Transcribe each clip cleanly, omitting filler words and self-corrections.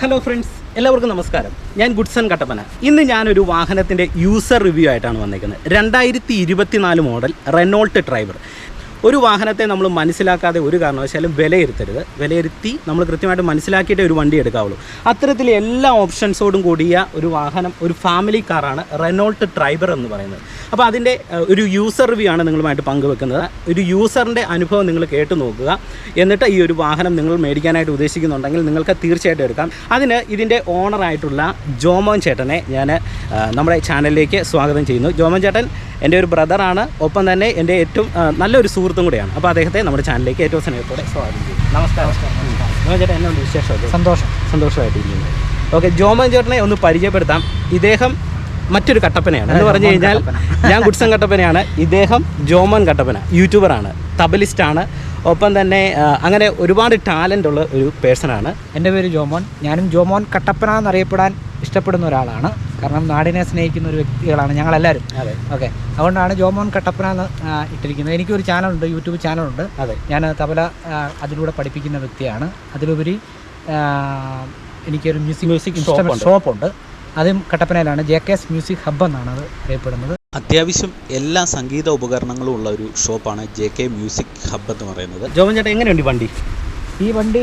Hello friends, എല്ലാവർക്കും നമസ്കാരം. ഞാൻ ഗുഡ്സൺ കട്ടപ്പന. ഇന്ന് ഞാനൊരു വാഹനത്തിൻ്റെ യൂസർ റിവ്യൂ ആയിട്ടാണ് വന്നിരിക്കുന്നത്. 2024 മോഡൽ റെനോൾട്ട് ഡ്രൈവർ. ഒരു വാഹനത്തെ നമ്മൾ മനസ്സിലാക്കാതെ ഒരു കാരണവശാലും വിലയിരുത്തരുത്. വിലയിരുത്തി നമ്മൾ കൃത്യമായിട്ട് മനസ്സിലാക്കിയിട്ടേ ഒരു വണ്ടി എടുക്കാവുള്ളൂ. അത്തരത്തിൽ എല്ലാ ഓപ്ഷൻസോടും കൂടിയ ഒരു വാഹനം, ഒരു ഫാമിലി കാറാണ് റെനോൾട്ട് ഡ്രൈവർ എന്ന് പറയുന്നത്. അപ്പോൾ അതിൻ്റെ ഒരു യൂസർ റിവ്യൂ ആണ് നിങ്ങളുമായിട്ട് പങ്കുവെക്കുന്നത്. ഒരു യൂസറിൻ്റെ അനുഭവം നിങ്ങൾ കേട്ട് നോക്കുക. എന്നിട്ട് ഈ ഒരു വാഹനം നിങ്ങൾ മേടിക്കാനായിട്ട് ഉദ്ദേശിക്കുന്നുണ്ടെങ്കിൽ നിങ്ങൾക്ക് തീർച്ചയായിട്ടും എടുക്കാം. അതിന് ഇതിൻ്റെ ഓണറായിട്ടുള്ള ജോമോൻ ചേട്ടനെ ഞാൻ നമ്മുടെ ചാനലിലേക്ക് സ്വാഗതം ചെയ്യുന്നു. ജോമോൻ ചേട്ടൻ എൻ്റെ ഒരു ബ്രദറാണ്, ഒപ്പം തന്നെ എൻ്റെ ഏറ്റവും നല്ലൊരു സുഹൃത്തും കൂടെയാണ്. അപ്പോൾ അദ്ദേഹത്തെ നമ്മുടെ ചാനലിലേക്ക് ഏറ്റവും സ്നേഹത്തോടെ സ്വാഗതം ചെയ്യും. നമസ്കാരം. ജോമോൻ ചേട്ടൻ എന്നോട് വിശേഷമൊക്കെ? സന്തോഷമായിട്ടിരിക്കുന്നു. ഓക്കെ, ജോമോൻ ചേട്ടനെ ഒന്ന് പരിചയപ്പെടുത്താം. ഇദ്ദേഹം മറ്റൊരു കട്ടപ്പനയാണ് എന്ന് പറഞ്ഞു കഴിഞ്ഞാൽ ഞാൻ ഗുഡ്സൺ കട്ടപ്പനയാണ്, ഇദ്ദേഹം ജോമോൻ കട്ടപ്പന. യൂട്യൂബറാണ്, തബലിസ്റ്റാണ്, ഒപ്പം തന്നെ അങ്ങനെ ഒരുപാട് ടാലൻ്റ് ഉള്ള ഒരു പേഴ്സണാണ്. എൻ്റെ പേര് ജോമോൻ. ഞാനും ജോമോൻ കട്ടപ്പന എന്നറിയപ്പെടാൻ ഇഷ്ടപ്പെടുന്ന ഒരാളാണ്. കാരണം നാടിനെ സ്നേഹിക്കുന്ന ഒരു വ്യക്തികളാണ് ഞങ്ങളെല്ലാവരും. അതെ, ഓക്കെ. അതുകൊണ്ടാണ് ജോമോൻ കട്ടപ്പന എന്ന് ഇട്ടിരിക്കുന്നത്. എനിക്കൊരു ചാനലുണ്ട്, യൂട്യൂബ് ചാനലുണ്ട്. അതെ, ഞാൻ തബല അതിലൂടെ പഠിപ്പിക്കുന്ന വ്യക്തിയാണ്. അതിലുപരി എനിക്കൊരു മ്യൂസിക് ഷോപ്പുണ്ട്. അതും കട്ടപ്പനയിലാണ്. JK's മ്യൂസിക് ഹബ്ബ് എന്നാണ് അത് അറിയപ്പെടുന്നത്. അത്യാവശ്യം എല്ലാ സംഗീത ഉപകരണങ്ങളും ഉള്ള ഒരു ഷോപ്പാണ് JK മ്യൂസിക് ഹബ്ബ് എന്ന് പറയുന്നത്. ജോമോൻ ചേട്ടൻ എങ്ങനെയുണ്ട് വണ്ടി? ഈ വണ്ടി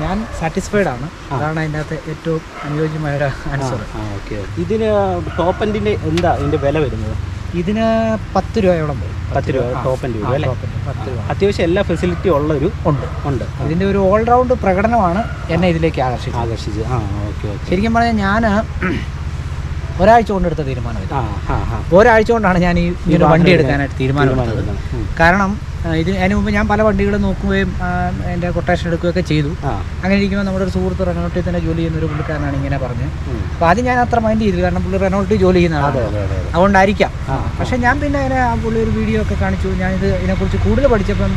ഞാൻ സാറ്റിസ്ഫൈഡ് ആണ്. അതാണ് അതിൻ്റെ അകത്ത് ഏറ്റവും അനുയോജ്യമായ ഒരു ആൻസർ. ഓക്കെ. ഇതിന് ടോപ്പ് എൻഡിൻ്റെ എന്താ ഇതിൻ്റെ വില വരുന്നത്? ഇതിന് 10 രൂപയോളം വരും. 10 രൂപ ടോപ്പ് എൻഡ് വരും അല്ലേ? 10 രൂപ. അത്യാവശ്യം എല്ലാ ഫെസിലിറ്റിയും ഉള്ളൊരു ഉണ്ട്. ഇതിൻ്റെ ഒരു ഓൾറൗണ്ട് പ്രകടനമാണ് എന്നെ ഇതിലേക്ക് ആകർഷിച്ചത്. ഓക്കെ. ശരിക്കും പറഞ്ഞാൽ ഞാൻ ഒരാഴ്ച കൊണ്ടെടുത്ത തീരുമാനമായിരുന്നു. ഒരാഴ്ച കൊണ്ടാണ് ഞാൻ ഈ വണ്ടി എടുക്കാനായിട്ട് തീരുമാനമെടുത്തത്. കാരണം അതിന് മുമ്പ് ഞാൻ പല വണ്ടികൾ നോക്കുകയും എൻ്റെ കൊട്ടേഷൻ എടുക്കുകയൊക്കെ ചെയ്തു. അങ്ങനെ ഇരിക്കുമ്പോൾ നമ്മുടെ ഒരു സുഹൃത്ത് റെനോൾട്ടിൽ തന്നെ ജോലി ചെയ്യുന്ന ഒരു പുള്ളിക്കാരനാണ് ഇങ്ങനെ പറഞ്ഞ്. അപ്പോൾ അത് ഞാൻ അത്ര മൈൻഡ് ചെയ്തില്ല, കാരണം പുള്ളി റെനോൾട്ടിൽ ജോലി ചെയ്യുന്നതാണ്, അതുകൊണ്ടായിരിക്കാം. പക്ഷേ ഞാൻ പിന്നെ അതിനെ പുള്ളി ഒരു വീഡിയോ ഒക്കെ കാണിച്ചു. ഞാനിത് ഇതിനെക്കുറിച്ച് കൂടുതൽ പഠിച്ചപ്പം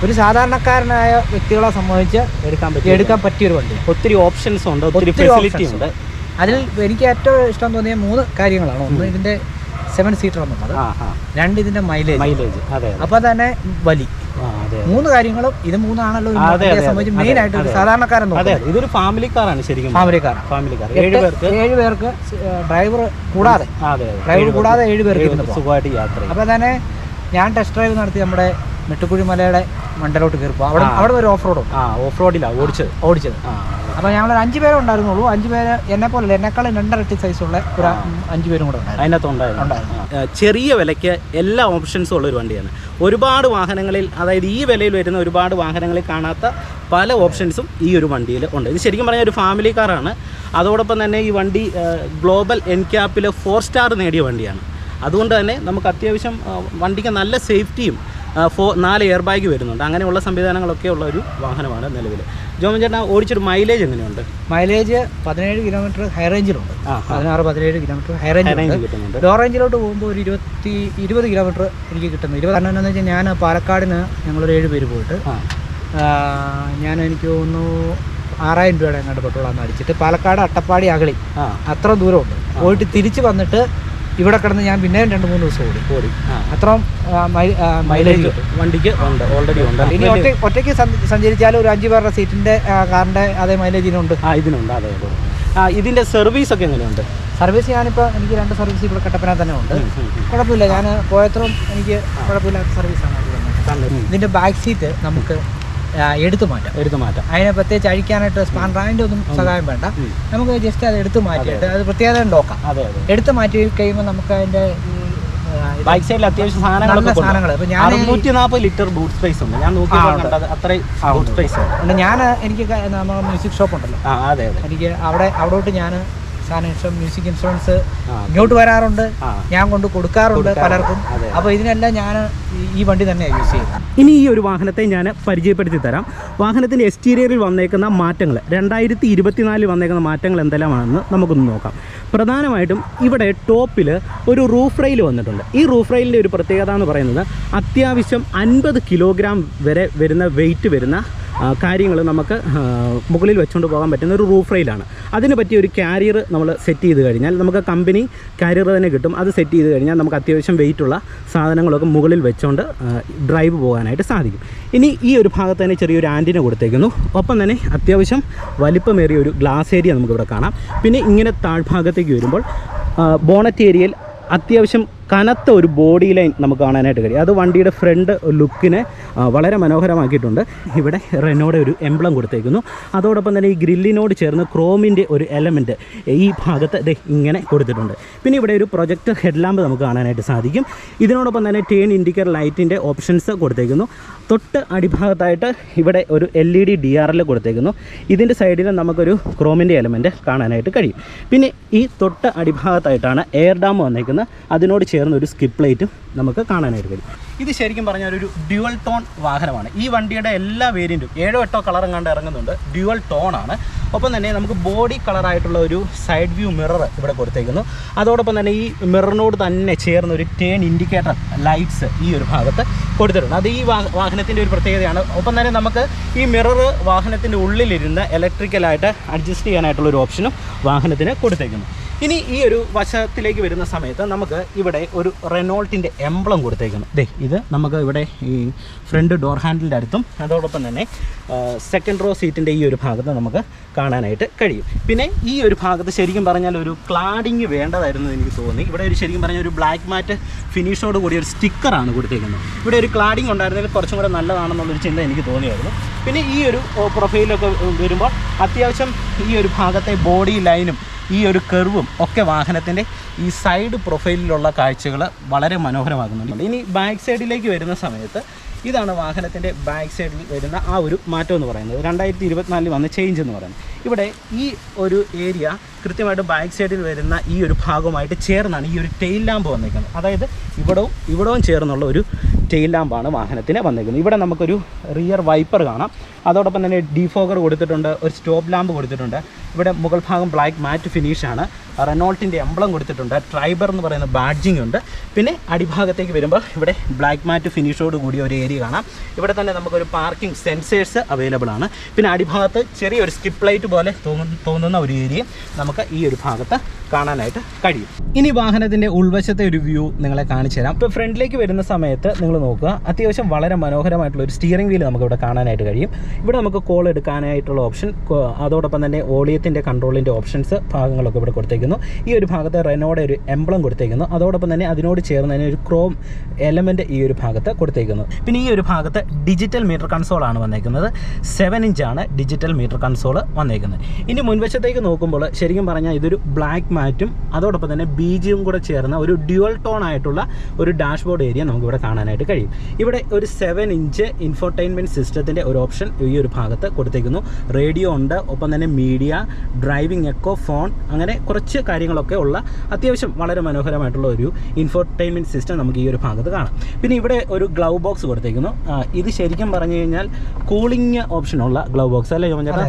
ഒരു സാധാരണക്കാരനായ വ്യക്തികളെ സംബന്ധിച്ച് എടുക്കാൻ പറ്റിയൊരു വണ്ടി. ഒത്തിരി ഓപ്ഷൻസ് ഉണ്ട്, ഒത്തിരി ഫെസിലിറ്റി ഉണ്ട്. അതിൽ എനിക്ക് ഏറ്റവും ഇഷ്ടം തോന്നിയ 3 കാര്യങ്ങളാണ്. ഒന്ന്, ഇതിൻ്റെ 7 സീറ്റർ എന്നുള്ളത്. 2, ഇതിൻ്റെ മൈലേജ്. അപ്പോൾ തന്നെ വലി. 3 കാര്യങ്ങളും ഇത് 3ആണല്ലോ സംബന്ധിച്ച് മെയിൻ ആയിട്ട് ഒരു സാധാരണക്കാരൻ നോക്കുന്നത്. ഇതൊരു ഫാമിലി കാറാണ്. ശരിക്കും ഫാമിലി കാർ. 7 പേർക്ക് ഡ്രൈവർ കൂടാതെ 7 പേർക്ക് സുഖമായിട്ട് യാത്ര. അപ്പോൾ തന്നെ ഞാൻ ടെസ്റ്റ് ഡ്രൈവ് നടത്തി നമ്മുടെ മെട്ടുക്കുഴി മലയുടെ മണ്ടലോട്ട് കയറിപ്പോൾ അവിടെ ഒരു ഓഫ് റോഡിലാണ് ഓടിച്ചത്. അപ്പോൾ ഞങ്ങളൊരു 5 പേരെ ഉണ്ടായിരുന്നുള്ളൂ. 5 പേര് എന്നെപ്പോലെ എന്നെക്കാളും 2 ഇരട്ടി സൈസുള്ള ഒരു 5 പേരും കൂടെ അതിനകത്തുണ്ടായിരുന്നു. ചെറിയ വിലയ്ക്ക് എല്ലാ ഓപ്ഷൻസും ഉള്ള ഒരു വണ്ടിയാണ്. ഒരുപാട് വാഹനങ്ങളിൽ, അതായത് ഈ വിലയിൽ വരുന്ന ഒരുപാട് വാഹനങ്ങളിൽ കാണാത്ത പല ഓപ്ഷൻസും ഈ ഒരു വണ്ടിയിൽ ഉണ്ട്. ഇത് ശരിക്കും പറഞ്ഞാൽ ഒരു ഫാമിലി കാറാണ്. അതോടൊപ്പം തന്നെ ഈ വണ്ടി ഗ്ലോബൽ എൻക്യാപ്പിൽ 4 സ്റ്റാർ നേടിയ വണ്ടിയാണ്. അതുകൊണ്ട് തന്നെ നമുക്ക് അത്യാവശ്യം വണ്ടിക്ക് നല്ല സേഫ്റ്റിയും 4 എയർ ബാഗ് വരുന്നുണ്ട്. അങ്ങനെയുള്ള സംവിധാനങ്ങളൊക്കെ ഉള്ള ഒരു വാഹനമാണ് നിലവിൽ. ജോമോൻ ചേട്ടൻ ഓടിച്ചൊരു മൈലേജ് എങ്ങനെയുണ്ട്? മൈലേജ് 17 കിലോമീറ്റർ ഹൈ റേഞ്ചിലുണ്ട്. 16-17 കിലോമീറ്റർ ഹൈ റേഞ്ച് കിട്ടുന്നുണ്ട്. ലോ റേഞ്ചിലോട്ട് പോകുമ്പോൾ ഒരു 20 കിലോമീറ്റർ എനിക്ക് കിട്ടുന്നു. 20 കാരണം എന്താണെന്ന് വെച്ചാൽ ഞാൻ പാലക്കാടിന് ഞങ്ങളൊരു 7 പേര് പോയിട്ട് എനിക്ക് തോന്നുന്നു 6000 രൂപയുടെ അങ്ങോട്ട് പെട്രോളാന്ന് അടിച്ചിട്ട് പാലക്കാട് അട്ടപ്പാടി അഗളി അത്ര ദൂരമുണ്ട്. പോയിട്ട് തിരിച്ച് വന്നിട്ട് ഇവിടെ കിടന്ന് ഞാൻ പിന്നെയും 2-3 ദിവസം ഓടി. അത്രയും മൈലേജ് വണ്ടിക്ക് ഉണ്ട്, ഓൾറെഡി ഉണ്ട്. ഇനി ഒറ്റയ്ക്ക് സഞ്ചരിച്ചാലും ഒരു 5 പേരുടെ സീറ്റിൻ്റെ കാറിൻ്റെ അതേ മൈലേജ് ഇതിനുണ്ട്. ഇതിനുണ്ട്. അതെ. ഇതിൻ്റെ സർവീസ് ഒക്കെ എങ്ങനെയുണ്ട്? സർവീസ് എനിക്ക് 2 സർവീസ് ഇവിടെ കട്ടപ്പന തന്നെ ഉണ്ട്. കുഴപ്പമില്ല, ഞാൻ പോയത്രയും എനിക്ക് കുഴപ്പമില്ലാത്ത സർവീസാണ്. ഇതിൻ്റെ ബാക്ക് സീറ്റ് നമുക്ക് എടുത്തു മാറ്റാം. അതിനെ പ്രത്യേകിച്ച് അഴിക്കാനായിട്ട് സ്പാൻഡ്രാൻ്റെ ഒന്നും സഹായം വേണ്ട. നമുക്ക് ജസ്റ്റ് അത് എടുത്തു മാറ്റിയിട്ട് അത് പ്രത്യേകത നോക്കാം. എടുത്തു മാറ്റി കഴിയുമ്പോൾ നമുക്ക് അതിൻ്റെ ബൈക്ക് സൈഡിൽ അത്യാവശ്യം സാധനങ്ങൾ. ഇപ്പോൾ ഞാൻ 140 ലിറ്റർ ബൂട്ട് സ്പേസ് ഉണ്ട്. ഞാൻ നോക്കിയപ്പോൾ അത്രയും ബൂട്ട് സ്പേസ് ഉണ്ട്. എനിക്ക് നമ്മുടെ മ്യൂസിക് ഷോപ്പ് ഉണ്ടല്ലോ, എനിക്ക് അവിടോട്ട് ഞാൻ മ്യൂസിക് ഇൻഷുറൻസ് ഇങ്ങോട്ട് വരാറുണ്ട്, ഞാൻ കൊണ്ട് കൊടുക്കാറുണ്ട് പലർക്കും. അപ്പോൾ ഇതിനെല്ലാം ഞാൻ ഈ വണ്ടി തന്നെയാണ് യൂസ് ചെയ്യുന്നത്. ഇനി ഈ ഒരു വാഹനത്തെ ഞാൻ പരിചയപ്പെടുത്തി തരാം. വാഹനത്തിൻ്റെ എക്സ്റ്റീരിയറിൽ വന്നേക്കുന്ന മാറ്റങ്ങൾ, 2024 വന്നേക്കുന്ന മാറ്റങ്ങൾ എന്തെല്ലാമാണെന്ന് നമുക്കൊന്ന് നോക്കാം. പ്രധാനമായിട്ടും ഇവിടെ ടോപ്പിൽ ഒരു റൂഫ് റെയിൽ വന്നിട്ടുണ്ട്. ഈ റൂഫ് റെയിലിൻ്റെ ഒരു പ്രത്യേകത എന്ന് പറയുന്നത് അത്യാവശ്യം 50 കിലോഗ്രാം വരെ വരുന്ന വെയിറ്റ് വരുന്ന കാര്യങ്ങൾ നമുക്ക് മുകളിൽ വെച്ചുകൊണ്ട് പോകാൻ പറ്റുന്ന ഒരു റൂഫ് റെയിലാണ്. അതിന് പറ്റിയ ഒരു കാരിയർ നമ്മൾ സെറ്റ് ചെയ്ത് കഴിഞ്ഞാൽ നമുക്ക് കമ്പനി കാരിയർ തന്നെ കിട്ടും. അത് സെറ്റ് ചെയ്ത് കഴിഞ്ഞാൽ നമുക്ക് അത്യാവശ്യം വെയിറ്റുള്ള സാധനങ്ങളൊക്കെ മുകളിൽ വെച്ചുകൊണ്ട് ഡ്രൈവ് പോകാനായിട്ട് സാധിക്കും. ഇനി ഈ ഒരു ഭാഗത്ത് തന്നെ ചെറിയൊരു ആൻറ്റിന കൊടുത്തേക്കുന്നു. ഒപ്പം തന്നെ അത്യാവശ്യം വലിപ്പമേറിയ ഒരു ഗ്ലാസ് ഏരിയ നമുക്കിവിടെ കാണാം. പിന്നെ ഇങ്ങനെ താഴ്ഭാഗത്തേക്ക് വരുമ്പോൾ ബോണറ്റ് ഏരിയയിൽ അത്യാവശ്യം കനത്ത ഒരു ബോഡി ലൈൻ നമുക്ക് കാണാനായിട്ട് കഴിയും. അത് വണ്ടിയുടെ ഫ്രണ്ട് ലുക്കിനെ വളരെ മനോഹരമാക്കിയിട്ടുണ്ട്. ഇവിടെ റെനോയുടെ ഒരു എംബ്ലം കൊടുത്തേക്കുന്നു. അതോടൊപ്പം തന്നെ ഈ ഗ്രില്ലിനോട് ചേർന്ന് ക്രോമിൻ്റെ ഒരു എലമെൻറ്റ് ഈ ഭാഗത്ത് ഇങ്ങനെ കൊടുത്തിട്ടുണ്ട്. പിന്നെ ഇവിടെ ഒരു പ്രൊജക്ടർ ഹെഡ്ലാമ്പ് നമുക്ക് കാണാനായിട്ട് സാധിക്കും. ഇതിനോടൊപ്പം തന്നെ ടേൺ ഇൻഡിക്കേറ്റർ ലൈറ്റിൻ്റെ ഓപ്ഷൻസ് കൊടുത്തേക്കുന്നു. തൊട്ട് അടിഭാഗത്തായിട്ട് ഇവിടെ ഒരു LED DRL കൊടുത്തേക്കുന്നു. ഇതിൻ്റെ സൈഡിൽ നമുക്കൊരു ക്രോമിൻ്റെ എലമെൻറ്റ് കാണാനായിട്ട് കഴിയും. പിന്നെ ഈ തൊട്ട് അടിഭാഗത്തായിട്ടാണ് എയർ ഡാം വന്നേക്കുന്നത്. അതിനോട് ചേർന്ന് ഒരു സ്കിപ്പ് ലൈറ്റും നമുക്ക് കാണാനായിട്ട് കഴിയും. ഇത് ശരിക്കും പറഞ്ഞാൽ ഒരു ഡ്യുവൽ ടോൺ വാഹനമാണ്. ഈ വണ്ടിയുടെ എല്ലാ വേരിയൻറ്റും 7-8 കളറും കണ്ട് ഇറങ്ങുന്നുണ്ട്. ഡ്യുവൽ ടോണാണ്. ഒപ്പം തന്നെ നമുക്ക് ബോഡി കളറായിട്ടുള്ള ഒരു സൈഡ് വ്യൂ മിറർ ഇവിടെ കൊടുത്തേക്കുന്നു. അതോടൊപ്പം തന്നെ ഈ മിററിനോട് തന്നെ ചേർന്ന് ഒരു ടേൺ ഇൻഡിക്കേറ്റർ ലൈറ്റ്സ് ഈ ഒരു ഭാഗത്ത് കൊടുത്തിട്ടുണ്ട്. അത് ഈ വാഹനത്തിൻ്റെ ഒരു പ്രത്യേകതയാണ്. ഒപ്പം തന്നെ നമുക്ക് ഈ മിറർ വാഹനത്തിൻ്റെ ഉള്ളിലിരുന്ന് ഇലക്ട്രിക്കലായിട്ട് അഡ്ജസ്റ്റ് ചെയ്യാനായിട്ടുള്ള ഒരു ഓപ്ഷനും വാഹനത്തിന് കൊടുത്തേക്കുന്നു. ഇനി ഈ ഒരു വശത്തിലേക്ക് വരുന്ന സമയത്ത് നമുക്ക് ഇവിടെ ഒരു റെനോൾട്ടിൻ്റെ എംബ്ലം കൊടുത്തേക്കുന്നു. ഇത് നമുക്ക് ഇവിടെ ഈ ഫ്രണ്ട് ഡോർ ഹാൻഡിലിൻ്റെ അടുത്തും അതോടൊപ്പം തന്നെ സെക്കൻഡ് റോ സീറ്റിൻ്റെ ഈ ഒരു ഭാഗത്ത് നമുക്ക് കാണാനായിട്ട് കഴിയും. പിന്നെ ഈ ഒരു ഭാഗത്ത് ശരിക്കും പറഞ്ഞാൽ ഒരു ക്ലാഡിങ് വേണ്ടതായിരുന്നു എനിക്ക് തോന്നി. ഇവിടെ ഒരു ശരിക്കും പറഞ്ഞാൽ ഒരു ബ്ലാക്ക് മാറ്റ് ഫിനിഷോട് കൂടിയ ഒരു സ്റ്റിക്കറാണ് കൊടുത്തേക്കുന്നത്. ഇവിടെ ഒരു ക്ലാഡിങ് ഉണ്ടായിരുന്നെങ്കിൽ കുറച്ചും കൂടെ നല്ലതാണെന്നുള്ളൊരു ചിന്ത എനിക്ക് തോന്നിയായിരുന്നു. പിന്നെ ഈ ഒരു പ്രൊഫൈലൊക്കെ വരുമ്പോൾ അത്യാവശ്യം ഈ ഒരു ഭാഗത്തെ ബോഡി ലൈനും ഈ ഒരു കർവും ഒക്കെ വാഹനത്തിൻ്റെ ഈ സൈഡ് പ്രൊഫൈലിലുള്ള കാഴ്ചകൾ വളരെ മനോഹരമാകുന്നുണ്ട്. ഇനി ബാക്ക് സൈഡിലേക്ക് വരുന്ന സമയത്ത് ഇതാണ് വാഹനത്തിൻ്റെ ബാക്ക് സൈഡിൽ വരുന്ന ആ ഒരു മാറ്റം എന്ന് പറയുന്നത്. 2024 വന്ന ചേഞ്ച് എന്ന് പറയുന്നത്. ഇവിടെ ഈ ഒരു ഏരിയ കൃത്യമായിട്ട് ബാക്ക് സൈഡിൽ വരുന്ന ഈ ഒരു ഭാഗവുമായിട്ട് ചേർന്നാണ് ഈ ഒരു ടെയിൽ ലാമ്പ് വന്നിരിക്കുന്നത്. അതായത് ഇവിടവും ചേർന്നുള്ള ഒരു ടെയിൽ ലാമ്പാണ് വാഹനത്തിന് വന്നിരിക്കുന്നത്. ഇവിടെ നമുക്കൊരു റിയർ വൈപ്പർ കാണാം. അതോടൊപ്പം തന്നെ ഡിഫോഗർ കൊടുത്തിട്ടുണ്ട്, ഒരു സ്റ്റോപ്പ് ലാമ്പ് കൊടുത്തിട്ടുണ്ട്. ഇവിടെ മുകൾ ഭാഗം ബ്ലാക്ക് മാറ്റ് ഫിനിഷാണ്. റെനോൾട്ടിൻ്റെ എംബ്ലം കൊടുത്തിട്ടുണ്ട്. ട്രൈബർ എന്ന് പറയുന്ന ബാഡ്ജിങ് ഉണ്ട്. പിന്നെ അടിഭാഗത്തേക്ക് വരുമ്പോൾ ഇവിടെ ബ്ലാക്ക് മാറ്റ് ഫിനിഷോട് കൂടിയ ഒരു ഏരിയ കാണാം. ഇവിടെ തന്നെ നമുക്കൊരു പാർക്കിംഗ് സെൻസേഴ്സ് അവൈലബിൾ ആണ്. പിന്നെ അടിഭാഗത്ത് ചെറിയൊരു സ്കിപ്പ് ലൈറ്റ് പോലെ തോന്നുന്ന ഒരു ഏരിയയും നമുക്ക് ഈ ഒരു ഭാഗത്ത് കാണാനായിട്ട് കഴിയും. ഇനി വാഹനത്തിൻ്റെ ഉൾവശത്തെ ഒരു വ്യൂ നിങ്ങളെ കാണിച്ചു തരാം. ഇപ്പോൾ ഫ്രണ്ടിലേക്ക് വരുന്ന സമയത്ത് നിങ്ങൾ നോക്കുക, അത്യാവശ്യം വളരെ മനോഹരമായിട്ടുള്ള ഒരു സ്റ്റിയറിംഗ് വീൽ നമുക്ക് ഇവിടെ കാണാനായിട്ട് കഴിയും. ഇവിടെ നമുക്ക് കോൾ എടുക്കാനായിട്ടുള്ള ഓപ്ഷൻ, അതോടൊപ്പം തന്നെ ഓളിയത്തിൻ്റെ കൺട്രോളിൻ്റെ ഓപ്ഷൻസ് ഭാഗങ്ങളൊക്കെ ഇവിടെ കൊടുത്തേക്കുന്നു. ഈ ഒരു ഭാഗത്ത് റെനോയുടെ ഒരു എംബ്ലം കൊടുത്തേക്കുന്നു. അതോടൊപ്പം തന്നെ അതിനോട് ചേർന്ന് തന്നെ ഒരു ക്രോം എലമെൻറ്റ് ഈ ഒരു ഭാഗത്ത് കൊടുത്തേക്കുന്നു. പിന്നെ ഈ ഒരു ഭാഗത്ത് ഡിജിറ്റൽ മീറ്റർ കൺസോളാണ് വന്നേക്കുന്നത്. 7 ഇഞ്ചാണ് ഡിജിറ്റൽ മീറ്റർ കൺസോൾ വന്നേക്കുന്നത്. ഇനി മുൻവശത്തേക്ക് നോക്കുമ്പോൾ ശരിക്കും പറഞ്ഞാൽ ഇതൊരു ബ്ലാക്ക് മാറ്റും അതോടൊപ്പം തന്നെ ബീജിയും കൂടെ ചേർന്ന ഒരു ഡ്യുവൽ ടോൺ ആയിട്ടുള്ള ഒരു ഡാഷ്ബോർഡ് ഏരിയ നമുക്കിവിടെ കാണാനായിട്ട് കഴിയും. ഇവിടെ ഒരു 7 ഇഞ്ച് ഇൻഫോർടൈൻമെൻറ്റ് സിസ്റ്റത്തിൻ്റെ ഒരു ഓപ്ഷൻ ഈ ഒരു ഭാഗത്ത് കൊടുത്തേക്കുന്നു. റേഡിയോ ഉണ്ട്, ഒപ്പം തന്നെ മീഡിയ, ഡ്രൈവിംഗ് എക്കോ, ഫോൺ, അങ്ങനെ കുറച്ച് കാര്യങ്ങളൊക്കെ ഉള്ള അത്യാവശ്യം വളരെ മനോഹരമായിട്ടുള്ള ഒരു ഇൻഫോർടൈൻമെൻറ്റ് സിസ്റ്റം നമുക്ക് ഈ ഒരു ഭാഗത്ത് കാണാം. പിന്നെ ഇവിടെ ഒരു ഗ്ലൗ ബോക്സ് കൊടുത്തേക്കുന്നു. ഇത് ശരിക്കും പറഞ്ഞു കഴിഞ്ഞാൽ കൂളിംഗ് ഓപ്ഷനുള്ള ഗ്ലൗ ബോക്സ് അല്ലേ ചേട്ടാ?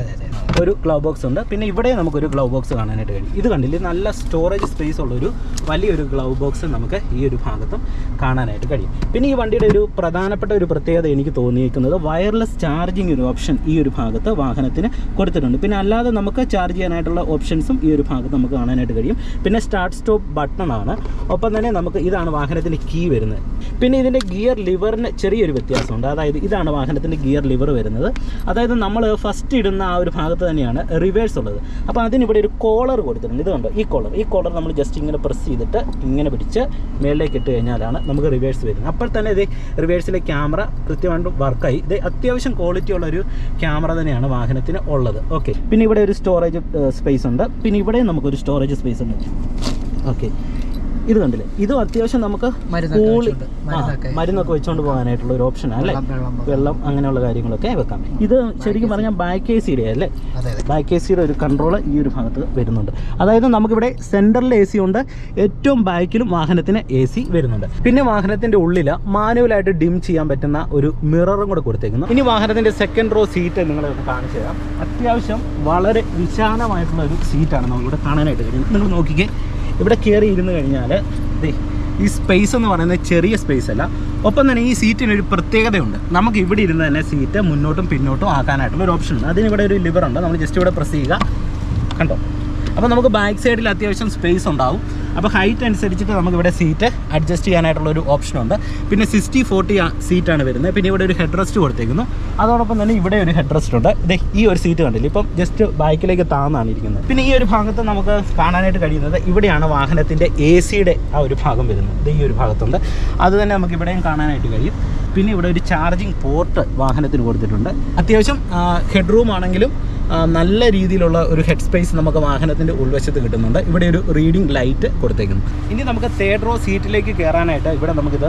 ഒരു ഗ്ലൗ ബോക്സ് ഉണ്ട്. പിന്നെ ഇവിടെ നമുക്കൊരു ഗ്ലൗ ബോക്സ് കാണാനായിട്ട് കഴിയും. ഇത് കണ്ടില്ലേ, നല്ല സ്റ്റോറേജ് സ്പേസ് ഉള്ളൊരു വലിയൊരു ഗ്ലൗ ബോക്സ് നമുക്ക് ഈ ഒരു ഭാഗത്തും കാണാനായിട്ട് കഴിയും. പിന്നെ ഈ വണ്ടിയുടെ ഒരു പ്രധാനപ്പെട്ട ഒരു പ്രത്യേകത എനിക്ക് തോന്നിയിരിക്കുന്നത് വയർലെസ് ചാർജിങ് ഒരു ഓപ്ഷൻ ഈ ഒരു ഭാഗത്ത് വാഹനത്തിന് കൊടുത്തിട്ടുണ്ട്. പിന്നെ അല്ലാതെ നമുക്ക് ചാർജ് ചെയ്യാനായിട്ടുള്ള ഓപ്ഷൻസും ഈ ഒരു ഭാഗത്ത് നമുക്ക് കാണാനായിട്ട് കഴിയും. പിന്നെ സ്റ്റാർട്ട് സ്റ്റോപ്പ് ബട്ടൺ ആണ്. ഒപ്പം തന്നെ നമുക്ക് ഇതാണ് വാഹനത്തിൻ്റെ കീ വരുന്നത്. പിന്നെ ഇതിൻ്റെ ഗിയർ ലിവറിന് ചെറിയൊരു വ്യത്യാസമുണ്ട്. അതായത് ഇതാണ് വാഹനത്തിൻ്റെ ഗിയർ ലിവർ വരുന്നത്. അതായത് നമ്മൾ ഫസ്റ്റ് ഇടുന്ന ആ ഒരു ഭാഗത്ത് തന്നെയാണ് റിവേഴ്സ് ഉള്ളത്. അപ്പോൾ അതിനിവിടെ ഒരു കോളർ കൊടുത്തിട്ടുണ്ട്. ഇത് കണ്ടോ, ഈ കോളർ നമ്മൾ ജസ്റ്റ് ഇങ്ങനെ പ്രസ് ചെയ്തിട്ട് ഇങ്ങനെ പിടിച്ച് മേളിലേക്ക് ഇട്ട് കഴിഞ്ഞാലാണ് നമുക്ക് റിവേഴ്സ് വരുന്നത്. അപ്പോൾ തന്നെ ഇത് റിവേഴ്സിലെ ക്യാമറ കൃത്യമായിട്ട് വർക്കായി. ഇത് അത്യാവശ്യം ക്വാളിറ്റി ഉള്ളൊരു ക്യാമറ തന്നെയാണ് വാഹനത്തിന് ഉള്ളത്. ഓക്കെ, പിന്നെ ഇവിടെ ഒരു സ്റ്റോറേജ് സ്പേസ് ഉണ്ട്. പിന്നെ ഇവിടെ നമുക്കൊരു സ്റ്റോറേജ് സ്പേസ് ഉണ്ട്. ഓക്കെ, ഇത് കണ്ടില്ലേ, ഇതും അത്യാവശ്യം നമുക്ക് മരുന്നൊക്കെ വെച്ചുകൊണ്ട് പോകാനായിട്ടുള്ള ഒരു ഓപ്ഷനാണ് അല്ലേ. വെള്ളം അങ്ങനെയുള്ള കാര്യങ്ങളൊക്കെ വെക്കാം. ഇത് ശരിക്കും പറഞ്ഞാൽ ബാക്ക് AC അല്ലേ, ബാക്ക് AC ഒരു കൺട്രോൾ ഈ ഒരു ഭാഗത്ത് വരുന്നുണ്ട്. അതായത് നമുക്കിവിടെ സെൻറ്ററിൽ AC ഉണ്ട്, ഏറ്റവും ബാക്കിലും വാഹനത്തിന് AC വരുന്നുണ്ട്. പിന്നെ വാഹനത്തിൻ്റെ ഉള്ളിൽ മാനുവലായിട്ട് ഡിം ചെയ്യാൻ പറ്റുന്ന ഒരു മിററും കൂടെ കൊടുത്തേക്കുന്നു. ഇനി വാഹനത്തിൻ്റെ സെക്കൻഡ് റോ സീറ്റ് നിങ്ങളെ കാണിച്ചു തരാം. അത്യാവശ്യം വളരെ വിശാലമായിട്ടുള്ള ഒരു സീറ്റാണ് നമുക്കിവിടെ കാണാനായിട്ട് കഴിയുന്നത്. നിങ്ങൾ നോക്കിക്കേ, ഇവിടെ കയറി ഇരുന്ന് കഴിഞ്ഞാൽ ഈ സ്പേസ് എന്ന് പറയുന്നത് ചെറിയ സ്പേസ് അല്ല. ഒപ്പം തന്നെ ഈ സീറ്റിനൊരു പ്രത്യേകതയുണ്ട്. നമുക്ക് ഇവിടെ ഇരുന്ന് തന്നെ സീറ്റ് മുന്നോട്ടും പിന്നോട്ടും ആക്കാനായിട്ടുള്ള ഒരു ഓപ്ഷൻ ഉണ്ട്. അതിനിവിടെ ഒരു ലിവർ ഉണ്ട്, നമ്മൾ ജസ്റ്റ് ഇവിടെ പ്രസ് ചെയ്യുക, കണ്ടോ. അപ്പോൾ നമുക്ക് ബാക്ക് സൈഡിൽ അത്യാവശ്യം സ്പേസ് ഉണ്ടാവും. അപ്പോൾ ഹൈറ്റ് അനുസരിച്ചിട്ട് നമുക്കിവിടെ സീറ്റ് അഡ്ജസ്റ്റ് ചെയ്യാനായിട്ടുള്ളൊരു ഓപ്ഷനുണ്ട്. പിന്നെ 60-40 സീറ്റാണ് വരുന്നത്. പിന്നെ ഇവിടെ ഒരു ഹെഡ് റെസ്റ്റ് കൊടുത്തേക്കുന്നു. അതോടൊപ്പം തന്നെ ഇവിടെ ഒരു ഹെഡ് റെസ്റ്റ് ഉണ്ട്. ഇതേ ഈ ഒരു സീറ്റ് കണ്ടില്ല, ഇപ്പം ജസ്റ്റ് ബാക്കിലേക്ക് താന്നാണ് ഇരിക്കുന്നത്. പിന്നെ ഈ ഒരു ഭാഗത്ത് നമുക്ക് കാണാനായിട്ട് കഴിയുന്നത് ഇവിടെയാണ് വാഹനത്തിൻ്റെ AC-യുടെ ആ ഒരു ഭാഗം വരുന്നത്. ഇത് ഈ ഒരു ഭാഗത്തുണ്ട്, അത് തന്നെ നമുക്ക് ഇവിടെയും കാണാനായിട്ട് കഴിയും. പിന്നെ ഇവിടെ ഒരു ചാർജിങ് പോർട്ട് വാഹനത്തിന് കൊടുത്തിട്ടുണ്ട്. അത്യാവശ്യം ഹെഡ് റൂം ആണെങ്കിലും നല്ല രീതിയിലുള്ള ഒരു ഹെഡ് സ്പേസ് നമുക്ക് വാഹനത്തിൻ്റെ ഉൾവശത്ത് കിട്ടുന്നുണ്ട്. ഇവിടെ ഒരു റീഡിംഗ് ലൈറ്റ് കൊടുത്തേക്കുന്നു. ഇനി നമുക്ക് തേർഡ് റോ സീറ്റിലേക്ക് കയറാനായിട്ട് ഇവിടെ നമുക്കിത്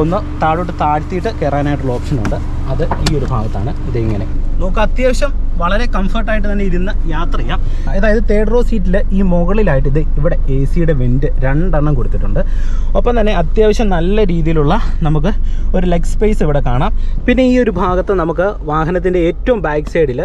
ഒന്ന് താഴോട്ട് താഴ്ത്തിയിട്ട് കയറാനായിട്ടുള്ള ഓപ്ഷനുണ്ട്. അത് ഈ ഒരു ഭാഗത്താണ്. ഇതിങ്ങനെ നമുക്ക് അത്യാവശ്യം വളരെ കംഫർട്ടായിട്ട് തന്നെ ഇരുന്ന് യാത്ര ചെയ്യാം. അതായത് തേർഡ് റോ സീറ്റിൽ ഈ മുകളിലായിട്ട് ഇത് ഇവിടെ AC-യുടെ വെൻറ്റ് 2 എണ്ണം കൊടുത്തിട്ടുണ്ട്. ഒപ്പം തന്നെ അത്യാവശ്യം നല്ല രീതിയിലുള്ള നമുക്ക് ഒരു ലെഗ് സ്പേസ് ഇവിടെ കാണാം. പിന്നെ ഈ ഒരു ഭാഗത്ത് നമുക്ക് വാഹനത്തിൻ്റെ ഏറ്റവും ബാക്ക് സൈഡിൽ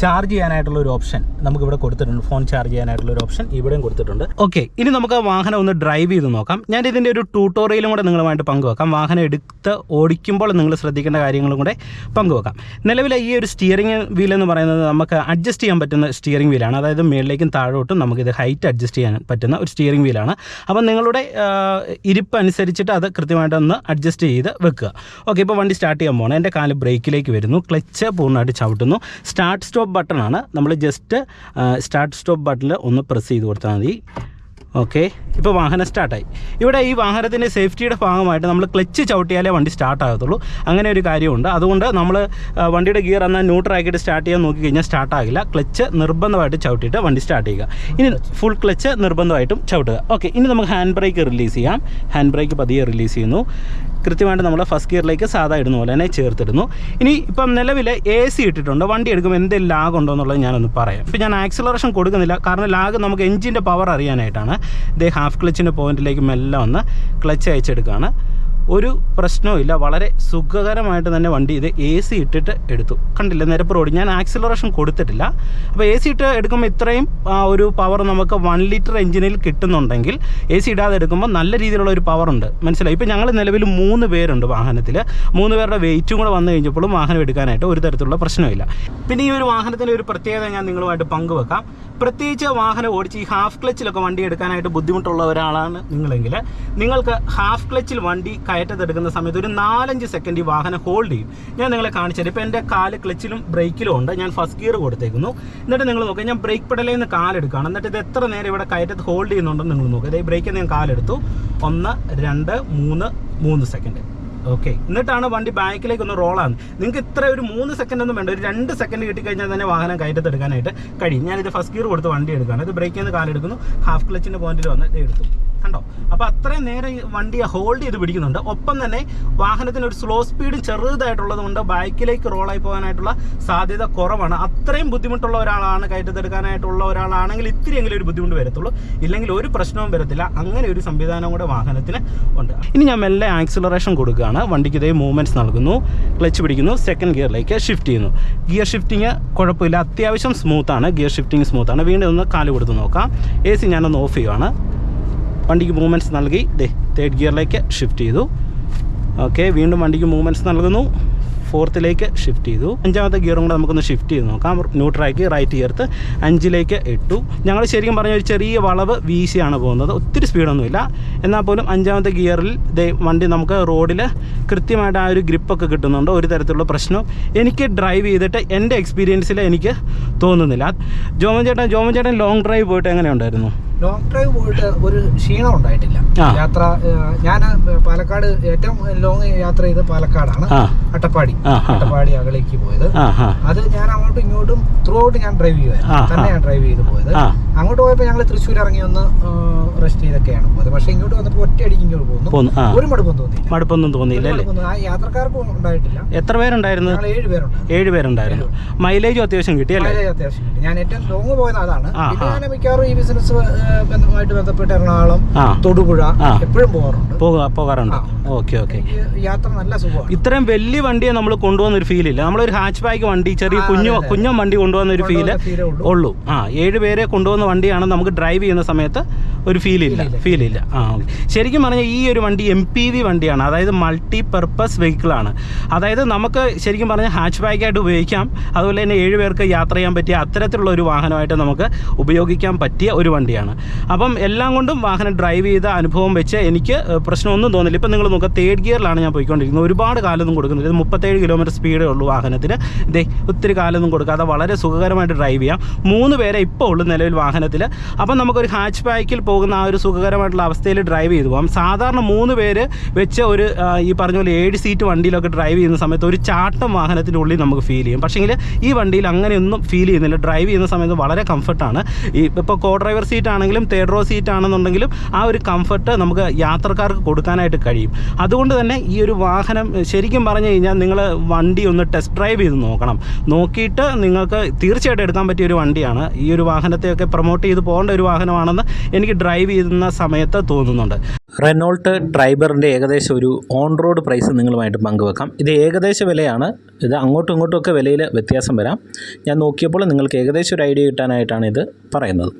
ചാർജ് ചെയ്യാനായിട്ടുള്ള ഒരു ഓപ്ഷൻ നമുക്കിവിടെ കൊടുത്തിട്ടുണ്ട്. ഫോൺ ചാർജ് ചെയ്യാനായിട്ടുള്ള ഒരു ഓപ്ഷൻ ഇവിടെയും കൊടുത്തിട്ടുണ്ട്. ഓക്കെ, ഇനി നമുക്ക് വാഹനം ഒന്ന് ഡ്രൈവ് ചെയ്ത് നോക്കാം. ഞാൻ ഇതിൻ്റെ ഒരു ട്യൂട്ടോറിയലും കൂടെ നിങ്ങളുമായിട്ട് പങ്കുവെക്കാം. വാഹനം എടുത്ത് ഓടിക്കുമ്പോൾ നിങ്ങൾ ശ്രദ്ധിക്കേണ്ട കാര്യങ്ങളും കൂടെ പങ്കുവെക്കാം. നിലവിലെ ഈ ഒരു സ്റ്റിയറിംഗ് വീൽ എന്ന് പറയുന്നത് നമുക്ക് അഡ്ജസ്റ്റ് ചെയ്യാൻ പറ്റുന്ന സ്റ്റിയറിംഗ് വീലാണ്. അതായത് മേളിലേക്കും താഴോട്ടും നമുക്കിത് ഹൈറ്റ് അഡ്ജസ്റ്റ് ചെയ്യാൻ പറ്റുന്ന ഒരു സ്റ്റിയറിംഗ് വീലാണ്. അപ്പം നിങ്ങളുടെ ഇരിപ്പ് അനുസരിച്ചിട്ട് അത് കൃത്യമായിട്ടൊന്ന് അഡ്ജസ്റ്റ് ചെയ്ത് വെക്കുക. ഓക്കെ, ഇപ്പോൾ വണ്ടി സ്റ്റാർട്ട് ചെയ്യാൻ പോകണം. എൻ്റെ കാല് ബ്രേക്കിലേക്ക് വരുന്നു, ക്ലച്ച് പൂർണ്ണമായിട്ട് ചവിട്ടുന്നു. Start stop ബട്ടണാണ്. നമ്മൾ ജസ്റ്റ് സ്റ്റാർട്ട് സ്റ്റോപ്പ് ബട്ടണിൽ ഒന്ന് പ്രസ് ചെയ്ത് കൊടുത്താൽ മതി. ഓക്കെ, ഇപ്പോൾ വാഹനം സ്റ്റാർട്ടായി. ഇവിടെ ഈ വാഹനത്തിൻ്റെ സേഫ്റ്റിയുടെ ഭാഗമായിട്ട് നമ്മൾ ക്ലച്ച് ചവിട്ടിയാലേ വണ്ടി സ്റ്റാർട്ടാകത്തുള്ളൂ. അങ്ങനെ ഒരു കാര്യമുണ്ട്. അതുകൊണ്ട് നമ്മൾ വണ്ടിയുടെ ഗിയർ എന്നാൽ ന്യൂട്രാക്കിയിട്ട് സ്റ്റാർട്ട് ചെയ്യാൻ നോക്കിക്കഴിഞ്ഞാൽ സ്റ്റാർട്ടാകില്ല. ക്ലച്ച് നിർബന്ധമായിട്ട് ചവിട്ടിയിട്ട് വണ്ടി സ്റ്റാർട്ട് ചെയ്യുക. ഇനി ഫുൾ ക്ലച്ച് നിർബന്ധമായിട്ടും ചവിട്ടുക. ഓക്കെ, ഇനി നമുക്ക് ഹാൻഡ് ബ്രേക്ക് റിലീസ് ചെയ്യാം. ഹാൻഡ് ബ്രേക്ക് പതിയെ റിലീസ് ചെയ്യുന്നു. കൃത്യമായിട്ട് നമ്മൾ ഫസ്റ്റ് ഗിയറിലേക്ക് സാധാ ഇടുന്ന പോലെ തന്നെ ചേർത്തിടുന്നു. ഇനി ഇപ്പം നിലവിൽ AC ഇട്ടിട്ടുണ്ട്. വണ്ടി എടുക്കുമ്പോൾ എന്തെങ്കിലും ലാഗ് ഉണ്ടോ എന്നുള്ളത് ഞാനൊന്ന് പറയാം. ഇപ്പോൾ ഞാൻ ആക്സിലറേഷൻ കൊടുക്കുന്നില്ല, കാരണം ലാഗ് നമുക്ക് എഞ്ചിൻ്റെ പവർ അറിയാനായിട്ടാണ്. ഇതേ ഹാഫ് ക്ലച്ചിൻ്റെ പോയിന്റിലേക്ക് മെല്ലെ ഒന്ന് ക്ലച്ച് അയച്ചെടുക്കുകയാണ്. ഒരു പ്രശ്നവും ഇല്ല, വളരെ സുഖകരമായിട്ട് തന്നെ വണ്ടി ഇത് AC ഇട്ടിട്ട് എടുത്തു. കണ്ടില്ല, നിരപ്പ് റോഡ്. ഞാൻ ആക്സിലറേഷൻ കൊടുത്തിട്ടില്ല. അപ്പോൾ AC ഇട്ട് എടുക്കുമ്പോൾ ഇത്രയും ഒരു പവർ നമുക്ക് 1 ലിറ്റർ എഞ്ചിനിൽ കിട്ടുന്നുണ്ടെങ്കിൽ AC ഇടാതെ എടുക്കുമ്പോൾ നല്ല രീതിയിലുള്ള ഒരു പവറുണ്ട്. മനസ്സിലായി? ഇപ്പോൾ ഞങ്ങൾ നിലവിൽ 3 പേരുണ്ട് വാഹനത്തിൽ. 3 പേരുടെ വെയിറ്റും കൂടെ വന്നു കഴിഞ്ഞപ്പോഴും വാഹനം എടുക്കാനായിട്ട് ഒരു തരത്തിലുള്ള പ്രശ്നമില്ല. പിന്നെ ഈ ഒരു വാഹനത്തിൻ്റെ ഒരു പ്രത്യേകത ഞാൻ നിങ്ങളുമായിട്ട് പങ്കുവെക്കാം. പ്രത്യേകിച്ച് വാഹനം ഓടിച്ച് ഈ ഹാഫ് ക്ലച്ചിലൊക്കെ വണ്ടി എടുക്കാനായിട്ട് ബുദ്ധിമുട്ടുള്ള ഒരാളാണ് നിങ്ങളെങ്കിൽ നിങ്ങൾക്ക് ഹാഫ് ക്ലച്ചിൽ വണ്ടി കയറ്റത്തെടുക്കുന്ന സമയത്ത് ഒരു 4-5 സെക്കൻഡ് ഈ വാഹനം ഹോൾഡ് ചെയ്യും. ഞാൻ നിങ്ങളെ കാണിച്ചത് ഇപ്പോൾ എൻ്റെ കാല് ക്ലച്ചിലും ബ്രേക്കിലും ഉണ്ട്. ഞാൻ ഫസ്റ്റ് ഗിയർ കൊടുത്തേക്കുന്നു. എന്നിട്ട് നിങ്ങൾ നോക്കുക, ഞാൻ ബ്രേക്ക് പെഡലിൽ നിന്ന് കാലെടുക്കുകയാണ്. എന്നിട്ട് ഇത് എത്ര നേരം ഇവിടെ കയറ്റത്ത് ഹോൾഡ് ചെയ്യുന്നുണ്ടെന്ന് നിങ്ങൾ നോക്കുക. അതായത് ബ്രേക്കിൽ ഞാൻ കാലെടുത്തു. 1, 2, 3 സെക്കൻഡ്. ഓക്കെ, എന്നിട്ടാണ് വണ്ടി ബാക്കിലേക്ക് ഒന്ന് റോളാണ്. നിങ്ങൾക്ക് ഇത്ര ഒരു 3 സെക്കൻഡ് ഒന്നും വേണ്ട, ഒരു 2 സെക്കൻഡ് കിട്ടിക്കഴിഞ്ഞാൽ തന്നെ വാഹനം കയറ്റത്തെടുക്കാനായിട്ട് കഴിയും. ഞാനിത് ഫസ്റ്റ് ഗിയർ കൊടുത്ത് വണ്ടി എടുക്കുകയാണ്. ഇത് ബ്രേക്കിൽ നിന്ന് കാലെടുക്കുന്നു, ഹാഫ് ക്ലച്ചിൻ്റെ പോയിന്റിൽ വന്ന് ഇത് എടുത്തു. കണ്ടോ? അപ്പോൾ അത്രയും നേരം വണ്ടി ഹോൾഡ് ചെയ്ത് പിടിക്കുന്നുണ്ട്. ഒപ്പം തന്നെ വാഹനത്തിന് ഒരു സ്ലോ സ്പീഡ് ചെറുതായിട്ടുള്ളത് കൊണ്ട് ബാക്കിലേക്ക് റോളായി പോകാനായിട്ടുള്ള സാധ്യത കുറവാണ്. അത്രയും ബുദ്ധിമുട്ടുള്ള ഒരാളാണ് കയറ്റത്തെടുക്കാനായിട്ടുള്ള ഒരാളാണെങ്കിൽ ഇത്തിരിയെങ്കിലും ഒരു ബുദ്ധിമുട്ട് വരത്തുള്ളൂ. ഇല്ലെങ്കിൽ ഒരു പ്രശ്നവും വരത്തില്ല. അങ്ങനെ ഒരു സംവിധാനം കൂടെ വാഹനത്തിന് ഉണ്ട്. ഇനി ഞാൻ മെല്ലെ ആക്സിലറേഷൻ കൊടുക്കുകയാണ്. വണ്ടിക്ക് ഇതേ മൂവ്മെൻറ്റ്സ് നൽകുന്നു, ക്ലച്ച് പിടിക്കുന്നു, സെക്കൻഡ് ഗിയറിലേക്ക് ഷിഫ്റ്റ് ചെയ്യുന്നു. ഗിയർ ഷിഫ്റ്റിങ് കുഴപ്പമില്ല, അത്യാവശ്യം സ്മൂത്താണ്. Gear shifting സ്മൂത്താണ്. വീണ്ടും ഒന്ന് കാല് കൊടുത്ത് നോക്കാം. AC ഞാനൊന്ന് ഓഫ് ചെയ്യുവാണ്. വണ്ടിക്ക് മൂവ്മെൻറ്റ്സ് നൽകി തേർഡ് ഗിയറിലേക്ക് ഷിഫ്റ്റ് ചെയ്തു. ഓക്കെ, വീണ്ടും വണ്ടിക്ക് മൂവ്മെൻറ്റ്സ് നൽകുന്നു. ഫോർത്തിലേക്ക് ഷിഫ്റ്റ് ചെയ്തു. 5ാമത്തെ ഗിയറും കൂടെ നമുക്കൊന്ന് ഷിഫ്റ്റ് ചെയ്ത് നോക്കാം. ന്യൂട്രാക്കി റൈറ്റ് ചേർത്ത് 5ലേക്ക് ഇട്ടു. ഞങ്ങൾ ശരിക്കും പറഞ്ഞ ഒരു ചെറിയ വളവ് വീശിയാണ് പോകുന്നത്. ഒത്തിരി സ്പീഡൊന്നുമില്ല. എന്നാൽ പോലും 5ാമത്തെ ഗിയറിൽ വണ്ടി നമുക്ക് റോഡിൽ കൃത്യമായിട്ട് ആ ഒരു ഗ്രിപ്പൊക്കെ കിട്ടുന്നുണ്ട്. ഒരു തരത്തിലുള്ള പ്രശ്നം എനിക്ക് ഡ്രൈവ് ചെയ്തിട്ട് എൻ്റെ എക്സ്പീരിയൻസിൽ എനിക്ക് തോന്നുന്നില്ല. ജോമൻ ചേട്ടൻ ലോങ് ഡ്രൈവ് പോയിട്ട് എങ്ങനെ ഉണ്ടായിരുന്നു? ലോങ് ഡ്രൈവ് പോയിട്ട് ഒരു ക്ഷീണം ഉണ്ടായിട്ടില്ല. യാത്ര ഞാൻ പാലക്കാട് ഏറ്റവും ലോങ് യാത്ര ചെയ്ത് പാലക്കാടാണ്. അട്ടപ്പാടി അകലേക്ക് പോയത്. അത് ഞാൻ അങ്ങോട്ടും ഇങ്ങോട്ടും ത്രൂ ഔട്ട് ഞാൻ ഡ്രൈവ് ചെയ്യുമായിരുന്നു. തന്നെയാണ് ഡ്രൈവ് ചെയ്ത് പോയത്. അങ്ങോട്ട് പോയപ്പോൾ ഞങ്ങൾ തൃശ്ശൂർ ഇറങ്ങി ഒന്ന് റെസ്റ്റ് ചെയ്തൊക്കെയാണ് പോയത്. പക്ഷെ ഇങ്ങോട്ട് വന്നപ്പോൾ ഒറ്റയടിക്ക് ഇങ്ങോട്ട് പോകുന്നു. ഒരു മടുപ്പൊന്നും തോന്നിയില്ല. ആ യാത്രക്കാർക്കും ഉണ്ടായിട്ടില്ല. എത്ര പേരുണ്ടായിരുന്നു? 7 പേരുണ്ടായിരുന്നു. മൈലേജും അത്യാവശ്യം കിട്ടിയല്ലേ? അത്യാവശ്യം കിട്ടി. ഞാൻ ഏറ്റവും ലോങ് പോയത് അതാണ്. പിന്നെ ഞാൻ മിക്കവാറും ഈ ബിസിനസ് ബന്ധമായിട്ട് ബന്ധപ്പെട്ട് എറണാകുളം, തൊടുപുഴ എപ്പോഴും പോകാറുണ്ട്. ഓക്കെ. യാത്ര നല്ല സുഖമാണ്. ഇത്രയും വലിയ വണ്ടിയെ നമ്മൾ കൊണ്ടുപോകുന്ന ഒരു ഫീലില്ല. നമ്മളൊരു ഹാച്ച് ബാക്ക് വണ്ടി, ചെറിയ കുഞ്ഞം വണ്ടി കൊണ്ടുപോകുന്ന ഒരു ഫീല് ഉള്ളൂ. 7 പേരെ കൊണ്ടുപോകുന്ന വണ്ടിയാണ് നമുക്ക് ഡ്രൈവ് ചെയ്യുന്ന സമയത്ത് ഒരു ഫീൽ ഇല്ല. ഓക്കെ. ശരിക്കും പറഞ്ഞാൽ ഈ ഒരു വണ്ടി MPV വണ്ടിയാണ്, അതായത് മൾട്ടി പർപ്പസ് വെഹിക്കിളാണ്. അതായത് നമുക്ക് ശരിക്കും പറഞ്ഞാൽ ഹാച്ച് ബാക്കായിട്ട് ഉപയോഗിക്കാം, അതുപോലെ തന്നെ 7 പേർക്ക് യാത്ര ചെയ്യാൻ പറ്റിയ അത്തരത്തിലുള്ള ഒരു വാഹനമായിട്ട് നമുക്ക് ഉപയോഗിക്കാൻ പറ്റിയ ഒരു വണ്ടിയാണ്. അപ്പം എല്ലാം കൊണ്ടും വാഹനം ഡ്രൈവ് ചെയ്ത അനുഭവം വെച്ച് എനിക്ക് പ്രശ്നമൊന്നും തോന്നില്ല. ഇപ്പം നിങ്ങൾ നോക്കുക, 3rd ഗിയറിലാണ് ഞാൻ പോയിക്കൊണ്ടിരിക്കുന്നത്. ഒരുപാട് കാലമൊന്നും കൊടുക്കുന്നില്ല. ഇത് 37 കിലോമീറ്റർ സ്പീഡേ ഉള്ളൂ വാഹനത്തിന്. ഇതേ ഒത്തിരി കാലമൊന്നും കൊടുക്കാതെ വളരെ സുഖകരമായിട്ട് ഡ്രൈവ് ചെയ്യാം. 3 പേരെ ഇപ്പോൾ ഉള്ളൂ നിലവിൽ വാഹനത്തിൽ. അപ്പം നമുക്കൊരു ഹാച്ച് ബാക്കിൽ പോകുന്ന ആ ഒരു സുഖകരമായിട്ടുള്ള അവസ്ഥയിൽ ഡ്രൈവ് ചെയ്തു പോകാം. സാധാരണ 3 പേര് വെച്ച് ഒരു ഈ പറഞ്ഞ പോലെ 7 സീറ്റ് വണ്ടിയിലൊക്കെ ഡ്രൈവ് ചെയ്യുന്ന സമയത്ത് ഒരു ചാട്ടം വാഹനത്തിൻ്റെ ഉള്ളിൽ നമുക്ക് ഫീൽ ചെയ്യും. പക്ഷേങ്കിൽ ഈ വണ്ടിയിൽ അങ്ങനെയൊന്നും ഫീൽ ചെയ്യുന്നില്ല. ഡ്രൈവ് ചെയ്യുന്ന സമയത്ത് വളരെ കംഫർട്ടാണ്. ഇപ്പോൾ കോ ഡ്രൈവർ സീറ്റ് ആണെങ്കിലും 3rd റോ സീറ്റ് ആണെന്നുണ്ടെങ്കിലും ആ ഒരു കംഫർട്ട് നമുക്ക് യാത്രക്കാർക്ക് കൊടുക്കാനായിട്ട് കഴിയും. അതുകൊണ്ട് തന്നെ ഈ ഒരു വാഹനം ശരിക്കും പറഞ്ഞു കഴിഞ്ഞാൽ നിങ്ങൾ വണ്ടി ഒന്ന് ടെസ്റ്റ് ഡ്രൈവ് ചെയ്ത് നോക്കണം. നോക്കിയിട്ട് നിങ്ങൾക്ക് തീർച്ചയായിട്ടും എടുക്കാൻ പറ്റിയ ഒരു വണ്ടിയാണ്. ഈ ഒരു വാഹനത്തെയൊക്കെ പ്രൊമോട്ട് ചെയ്ത് പോകേണ്ട ഒരു വാഹനമാണെന്ന് എനിക്ക് ഡ്രൈവ് ചെയ്യുന്ന സമയത്ത് തോന്നുന്നുണ്ട്. റെനോൾട്ട് ട്രൈബറിൻ്റെ ഏകദേശം ഒരു ഓൺ റോഡ് പ്രൈസ് നിങ്ങളുമായിട്ട് പങ്കുവെക്കാം. ഇത് ഏകദേശ വിലയാണ്. ഇത് അങ്ങോട്ടും ഇങ്ങോട്ടും ഒക്കെ വിലയിൽ വ്യത്യാസം വരാം. ഞാൻ നോക്കിയപ്പോൾ നിങ്ങൾക്ക് ഏകദേശം ഒരു ഐഡിയ കിട്ടാനായിട്ടാണ് ഇത് പറയുന്നത്.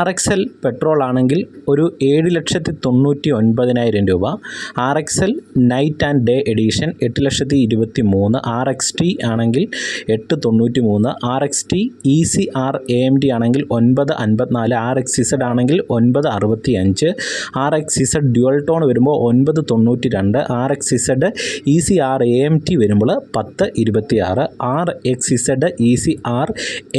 RXL പെട്രോൾ ആണെങ്കിൽ ഒരു 7,99,000 രൂപ. RXL night and day edition 8,23,000. RXT ആണെങ്കിൽ 8,93,000. RXT ECR AMD ആണെങ്കിൽ 9,54,000. RXZ ആണെങ്കിൽ 9,65,000. RXZ ഡ്യുവൽ ടോൺ വരുമ്പോൾ 9,92,000. RXZ ECR AMT വരുമ്പോൾ 10,26,000. RXZ ECR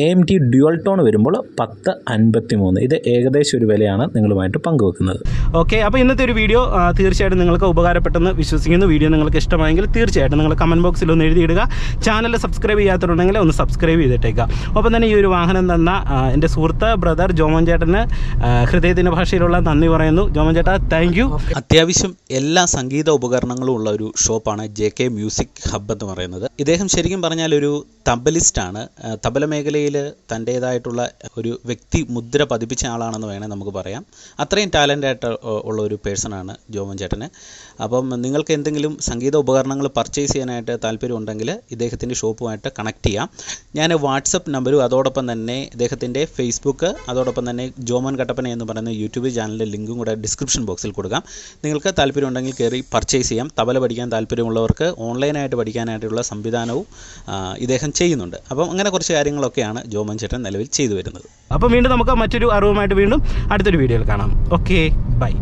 AMT dual tone വരുമ്പോൾ 10,53,000. ഇത് ഏകദേശം ഒരു വിലയാണ് നിങ്ങളുമായിട്ട് പങ്കുവെക്കുന്നത്. ഓക്കെ, അപ്പോൾ ഇന്നത്തെ ഒരു വീഡിയോ തീർച്ചയായിട്ടും നിങ്ങൾക്ക് ഉപകാരപ്പെട്ടെന്ന് വിശ്വസിക്കുന്നു. വീഡിയോ നിങ്ങൾക്ക് ഇഷ്ടമായെങ്കിൽ തീർച്ചയായിട്ടും നിങ്ങൾ കമൻറ്റ് ബോക്സിൽ ഒന്ന് എഴുതിയിടുക. ചാനൽ സബ്സ്ക്രൈബ് ചെയ്യാത്തവരുണ്ടെങ്കിൽ ഒന്ന് സബ്സ്ക്രൈബ് ചെയ്തിട്ടേക്കുക. ഒപ്പം തന്നെ ഈ ഒരു വാഹനം തന്ന എൻ്റെ സുഹൃത്ത് ബ്രദർ ജോമോൻ ചേട്ടന് ഹൃദയത്തിൻ്റെ ഭാഷയിലുള്ള നന്ദി പറയുന്നു. ജോമോൻ ചേട്ടാ, താങ്ക് യു. അത്യാവശ്യം എല്ലാ സംഗീത ഉപകരണങ്ങളും ഉള്ള ഒരു ഷോപ്പാണ് JK മ്യൂസിക് ഹബ്ബ് എന്ന് പറയുന്നത്. ഇദ്ദേഹം ശരിക്കും പറഞ്ഞാൽ ഒരു തബലിസ്റ്റാണ്. തബല മേഖലയിൽ തൻ്റേതായിട്ടുള്ള ഒരു വ്യക്തി മുദ്ര പതിപ്പിച്ച ആളാണെന്ന് വേണേൽ നമുക്ക് പറയാം. അത്രയും ടാലൻ്റായിട്ട് ഉള്ള ഒരു പേഴ്സണാണ് ജോമോൻ ചേട്ടന്. അപ്പം നിങ്ങൾക്ക് എന്തെങ്കിലും സംഗീത ഉപകരണങ്ങൾ പർച്ചേസ് ചെയ്യാനായിട്ട് താല്പര്യമുണ്ടെങ്കിൽ ഇദ്ദേഹത്തിൻ്റെ ഷോപ്പുമായിട്ട് കണക്ട് ചെയ്യാം. ഞാൻ വാട്സപ്പ് നമ്പരും അതോടൊപ്പം തന്നെ ഇദ്ദേഹത്തിൻ്റെ ഫേസ്ബുക്ക്, അതോടൊപ്പം തന്നെ ജോമോൻ കട്ടപ്പന എന്ന് പറയുന്ന യൂട്യൂബ് ചാനലിൻ്റെ ലിങ്കും കൂടെ ഡിസ്ക്രിപ്ഷൻ ബോക്സിൽ കൊടുക്കാം. നിങ്ങൾക്ക് താല്പര്യമുണ്ടെങ്കിൽ കയറി പർച്ചേസ് ചെയ്യാം. തബല പഠിക്കാൻ താല്പര്യമുള്ളവർക്ക് ഓൺലൈനായിട്ട് പഠിക്കാനായിട്ടുള്ള സംവിധാനവും ഇദ്ദേഹം ചെയ്യുന്നുണ്ട്. അപ്പം അങ്ങനെ കുറച്ച് കാര്യങ്ങളൊക്കെയാണ് ജോമോൻ ചേട്ടൻ നിലവിൽ ചെയ്തു വരുന്നത്. അപ്പോൾ വീണ്ടും നമുക്ക് മറ്റൊരു അറിവുമായിട്ട് വീണ്ടും അടുത്തൊരു വീഡിയോയിൽ കാണാം. Okay, by.